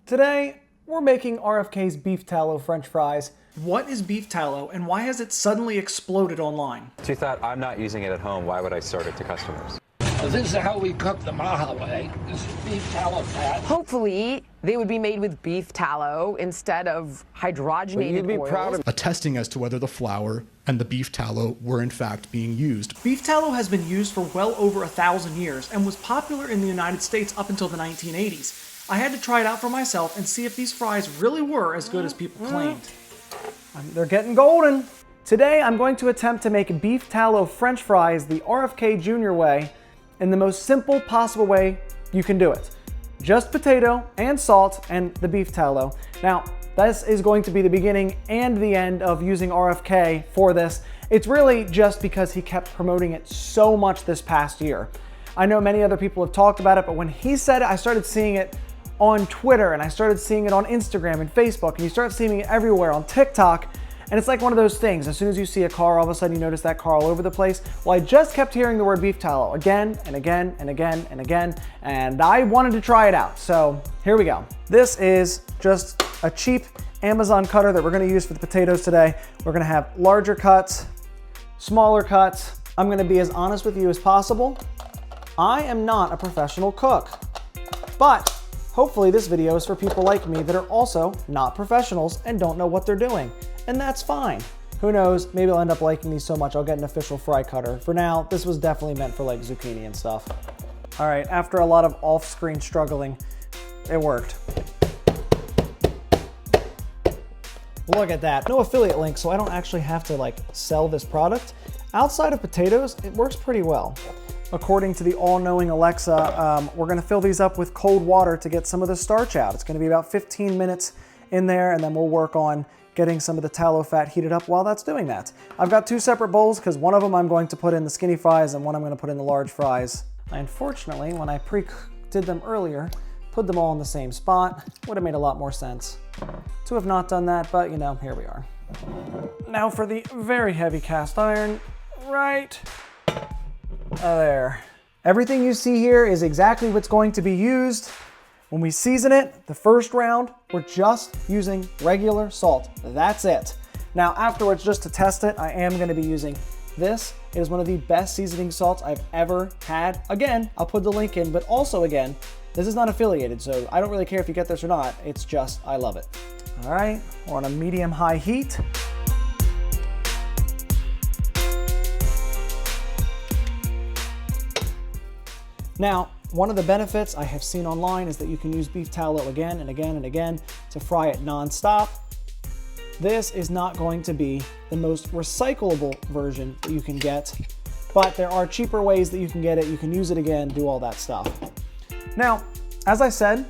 Today, we're making RFK's beef tallow french fries. What is beef tallow and why has it suddenly exploded online? So you thought, I'm not using it at home, why would I sort it to customers? Well, this is how we cook the Maha way. This is beef tallow fat. Hopefully, they would be made with beef tallow instead of hydrogenated oils. Attesting as to whether the flour and the beef tallow were in fact being used. Beef tallow has been used for well over 1,000 years and was popular in the United States up until the 1980s. I had to try it out for myself and see if these fries really were as good as people claimed. They're getting golden. Today, I'm going to attempt to make beef tallow french fries the RFK Jr. way in the most simple possible way you can do it. Just potato and salt and the beef tallow. Now, this is going to be the beginning and the end of using RFK for this. It's really just because he kept promoting it so much this past year. I know many other people have talked about it, but when he said it, I started seeing it on Twitter and I started seeing it on Instagram and Facebook, and you start seeing it everywhere on TikTok. And it's like one of those things. As soon as you see a car, all of a sudden you notice that car all over the place. Well, I just kept hearing the word beef tallow again and again and again and again, and I wanted to try it out. So here we go. This is just a cheap Amazon cutter that we're gonna use for the potatoes today. We're gonna have larger cuts, smaller cuts. I'm gonna be as honest with you as possible. I am not a professional cook, but hopefully this video is for people like me that are also not professionals and don't know what they're doing. And that's fine. Who knows, maybe I'll end up liking these so much I'll get an official fry cutter. For now, this was definitely meant for like zucchini and stuff. All right, after a lot of off-screen struggling, it worked. Look at that, no affiliate link, so I don't actually have to like sell this product. Outside of potatoes, it works pretty well. According to the all-knowing Alexa, we're gonna fill these up with cold water to get some of the starch out. It's gonna be about 15 minutes in there, and then we'll work on getting some of the tallow fat heated up while that's doing that. I've got two separate bowls because one of them I'm going to put in the skinny fries and one I'm going to put in the large fries. Unfortunately, when I did them earlier, put them all in the same spot, would have made a lot more sense to have not done that, but you know, here we are. Now for the very heavy cast iron, right there. Everything you see here is exactly what's going to be used. When we season it, the first round, we're just using regular salt. That's it. Now afterwards, just to test it, I am gonna be using this. It is one of the best seasoning salts I've ever had. Again, I'll put the link in, but also again, this is not affiliated, so I don't really care if you get this or not. It's just, I love it. All right, we're on a medium-high heat. Now, one of the benefits I have seen online is that you can use beef tallow again and again and again to fry it non-stop. This is not going to be the most recyclable version that you can get, but there are cheaper ways that you can get it. You can use it again, do all that stuff. Now, as I said,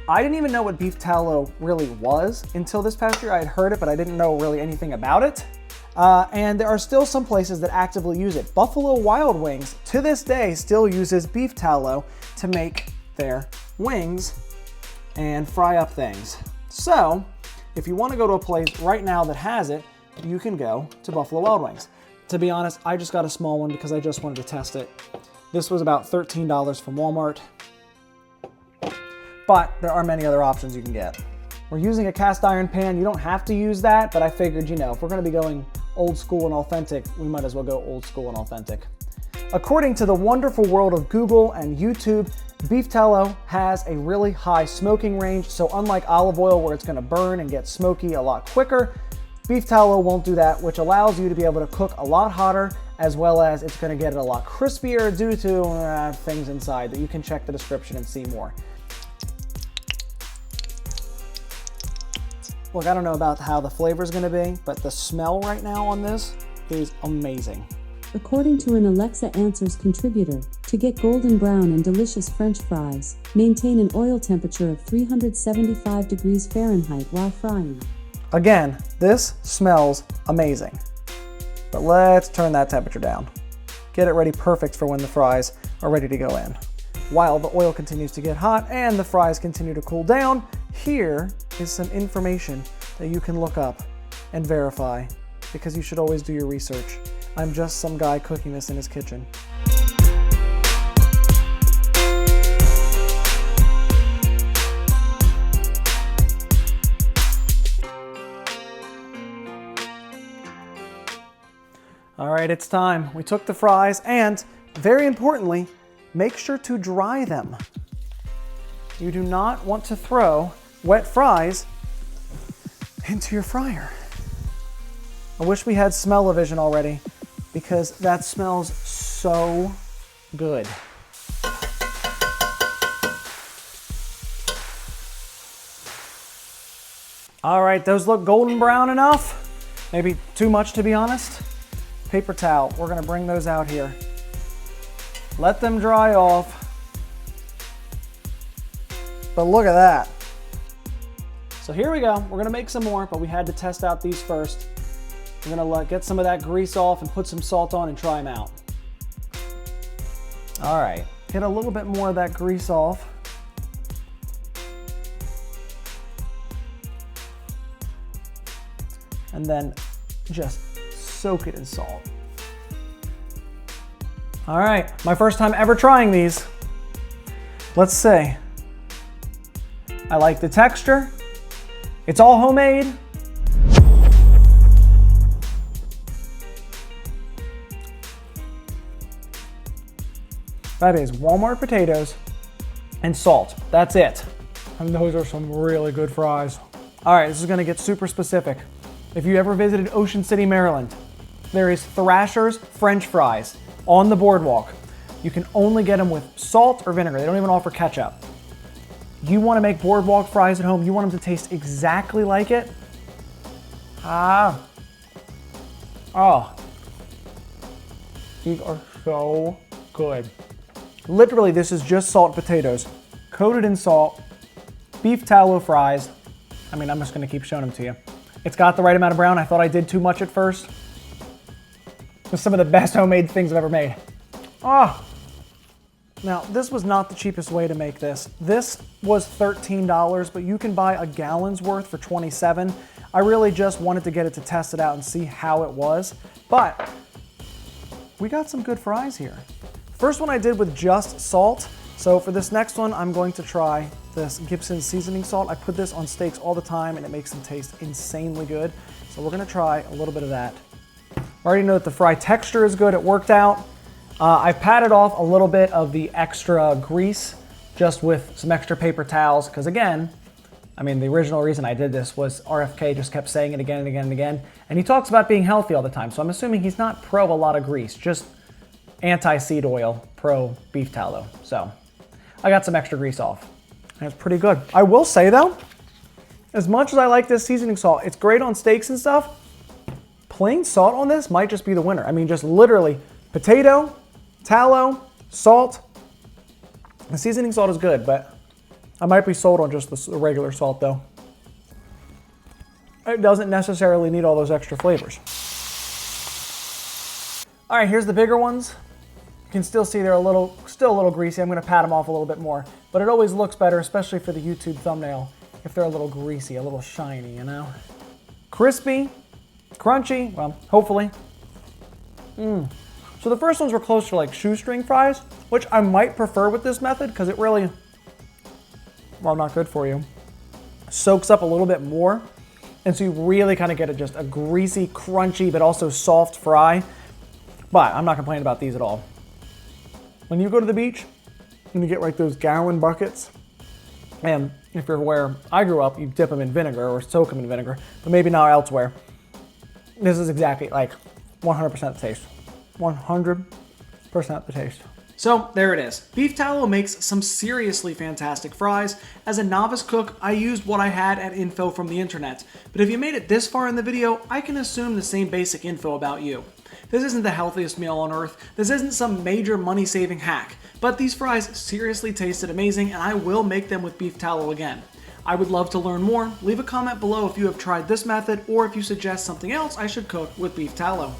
I didn't even know what beef tallow really was until this past year. I had heard it, but I didn't know really anything about it. And there are still some places that actively use it. Buffalo Wild Wings, to this day, still uses beef tallow to make their wings and fry up things. So, if you want to go to a place right now that has it, you can go to Buffalo Wild Wings. To be honest, I just got a small one because I just wanted to test it. This was about $13 from Walmart, but there are many other options you can get. We're using a cast iron pan. You don't have to use that, but I figured, you know, if we're going to be going old school and authentic, we might as well go old school and authentic. According to the wonderful world of Google and YouTube, beef tallow has a really high smoking range. So unlike olive oil where it's going to burn and get smoky a lot quicker, beef tallow won't do that, which allows you to be able to cook a lot hotter, as well as it's going to get it a lot crispier due to things inside that you can check the description and see more. Look, I don't know about how the flavor is going to be, but the smell right now on this is amazing. According to an Alexa Answers contributor, to get golden brown and delicious French fries, maintain an oil temperature of 375 degrees Fahrenheit while frying. Again, this smells amazing, but let's turn that temperature down. Get it ready perfect for when the fries are ready to go in. While the oil continues to get hot and the fries continue to cool down, here is some information that you can look up and verify, because you should always do your research. I'm just some guy cooking this in his kitchen. right, it's time. We took the fries and, very importantly, make sure to dry them. You do not want to throw wet fries into your fryer. I wish we had smell-o-vision already because that smells so good. All right, those look golden brown enough. Maybe too much, to be honest. Paper towel, we're gonna bring those out here. Let them dry off. But look at that. So here we go. We're gonna make some more, but we had to test out these first. We're gonna get some of that grease off and put some salt on and try them out. All right, get a little bit more of that grease off. And then just soak it in salt. All right, my first time ever trying these. Let's see. I like the texture. It's all homemade. That is Walmart potatoes and salt. That's it. And those are some really good fries. All right, this is gonna get super specific. If you ever visited Ocean City, Maryland, there is Thrasher's French fries on the boardwalk. You can only get them with salt or vinegar. They don't even offer ketchup. You want to make boardwalk fries at home, you want them to taste exactly like it. Oh. These are so good. Literally, this is just salt and potatoes, coated in salt, beef tallow fries. I mean, I'm just gonna keep showing them to you. It's got the right amount of brown. I thought I did too much at first. It's some of the best homemade things I've ever made. Now, this was not the cheapest way to make this. This was $13, but you can buy a gallon's worth for $27. I really just wanted to get it to test it out and see how it was, but we got some good fries here. First one I did with just salt. So for this next one, I'm going to try this Gibson seasoning salt. I put this on steaks all the time and it makes them taste insanely good. So we're gonna try a little bit of that. I already know that the fry texture is good, it worked out. I patted off a little bit of the extra grease just with some extra paper towels, because again, I mean, the original reason I did this was RFK just kept saying it again and again and again, and he talks about being healthy all the time, so I'm assuming he's not pro a lot of grease, just anti-seed oil, pro beef tallow. So I got some extra grease off, and it's pretty good. I will say though, as much as I like this seasoning salt, it's great on steaks and stuff, plain salt on this might just be the winner. I mean, just literally potato, tallow, salt. The seasoning salt is good, but I might be sold on just the regular salt though. It doesn't necessarily need all those extra flavors. All right, here's the bigger ones. You can still see they're still a little greasy. I'm gonna pat them off a little bit more, but it always looks better, especially for the YouTube thumbnail, if they're a little greasy, a little shiny, you know? Crispy, crunchy, well, hopefully. So the first ones were close to like shoestring fries, which I might prefer with this method because it really, well, not good for you, soaks up a little bit more. And so you really kind of get just a greasy, crunchy, but also soft fry. But I'm not complaining about these at all. When you go to the beach and you get like those gallon buckets, and if you're where I grew up, you dip them in vinegar or soak them in vinegar, but maybe not elsewhere. This is exactly like 100% the taste. 100% the taste. So there it is. Beef tallow makes some seriously fantastic fries. As a novice cook, I used what I had at info from the internet. But if you made it this far in the video, I can assume the same basic info about you. This isn't the healthiest meal on earth. This isn't some major money-saving hack. But these fries seriously tasted amazing, and I will make them with beef tallow again. I would love to learn more. Leave a comment below if you have tried this method or if you suggest something else I should cook with beef tallow.